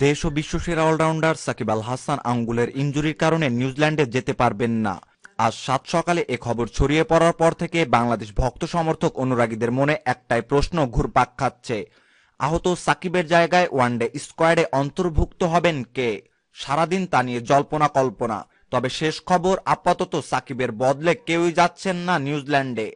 দেশ ও বিশ্বসেরা অলরাউন্ডার সাকিব আল হাসান আঙ্গুলের ইনজুরির কারণে নিউজিল্যান্ডে যেতে পারবেন না। আজ সাত সকালে এ খবর ছড়িয়ে পড়ার পর থেকে বাংলাদেশ ভক্ত সমর্থক অনুরাগীদের মনে একটাই প্রশ্ন ঘুরপাক খাচ্ছে, আহত সাকিবের জায়গায় ওয়ানডে স্কোয়াডে অন্তর্ভুক্ত হবেন কে? সারাদিন তা নিয়ে জল্পনা কল্পনা। তবে শেষ খবর, আপাতত সাকিবের বদলে কেউই যাচ্ছেন না নিউজিল্যান্ডে।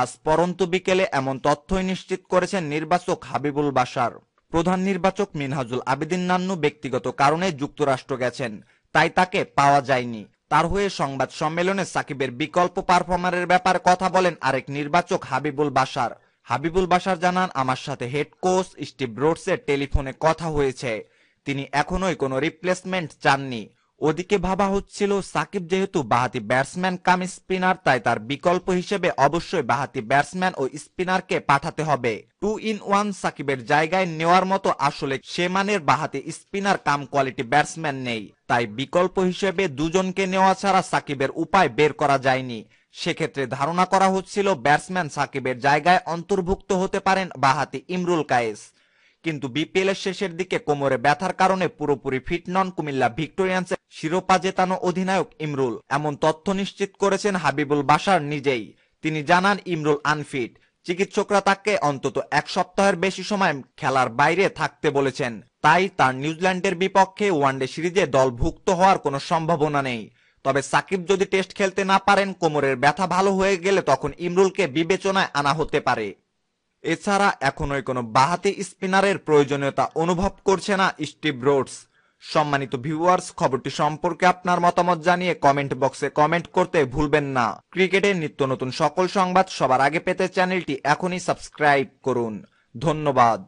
আজ পরন্তু বিকেলে এমন তথ্যই নিশ্চিত করেছেন নির্বাচক হাবিবুল বাশার। প্রধান নির্বাচক মিনহাজুল আবেদিন নান্নু ব্যক্তিগত কারণে যুক্তরাষ্ট্র গেছেন, তাই তাকে পাওয়া যায়নি। তার হয়ে সংবাদ সম্মেলনে সাকিবের বিকল্প পারফর্মারের ব্যাপারে কথা বলেন আরেক নির্বাচক হাবিবুল বাশার। হাবিবুল বাশার জানান, আমার সাথে হেড কোচ স্টিভ ব্রোডসের টেলিফোনে কথা হয়েছে। তিনি এখনোই কোনো রিপ্লেসমেন্ট চাননি। ওদিকে ভাবা হচ্ছিল, সাকিব যেহেতু বাহাতি ব্যাটসম্যান কাম স্পিনার, তাই তার বিকল্প হিসেবে অবশ্যই বাহাতি ব্যাটসম্যান ও স্পিনারকে পাঠাতে হবে। 2-in-1 সাকিবের জায়গায় নেওয়ার মতো আসলে সে মানের বাহাতি স্পিনার কাম কোয়ালিটি ব্যাটসম্যান নেই। তাই বিকল্প হিসেবে দুজনকে নেওয়া ছাড়া সাকিবের উপায় বের করা যায়নি। সেক্ষেত্রে ধারণা করা হচ্ছিল ব্যাটসম্যান সাকিবের জায়গায় অন্তর্ভুক্ত হতে পারেন বাহাতি ইমরুল কায়েস। কিন্তু বিপিএল এর শেষের দিকে কোমরে ব্যথার কারণে পুরোপুরি ফিট নন কুমিল্লা ভিক্টোরিয়ান্সের শিরোপা জেতানো অধিনায়ক ইমরুল। এমন তথ্য নিশ্চিত করেছেন হাবিবুল বাশার নিজেই। তিনি জানান, ইমরুল আনফিট। চিকিৎসকরা তাকে অন্তত এক সপ্তাহের বেশি সময় খেলার বাইরে থাকতে বলেছেন। তাই তার নিউজিল্যান্ডের বিপক্ষে ওয়ানডে সিরিজে দলভুক্ত হওয়ার কোনো সম্ভাবনা নেই। তবে সাকিব যদি টেস্ট খেলতে না পারেন, কোমরের ব্যথা ভালো হয়ে গেলে তখন ইমরুলকে বিবেচনায় আনা হতে পারে। এছাড়া এখনোই কোনো বাহাতি স্পিনারের প্রয়োজনীয়তা অনুভব করছে না স্টিভ ব্রোডস। সম্মানিত ভিউয়ার্স, খবরটি সম্পর্কে আপনার মতামত জানিয়ে কমেন্ট বক্সে কমেন্ট করতে ভুলবেন না। ক্রিকেটের নিত্য নতুন সকল সংবাদ সবার আগে পেতে চ্যানেলটি এখনই সাবস্ক্রাইব করুন। ধন্যবাদ।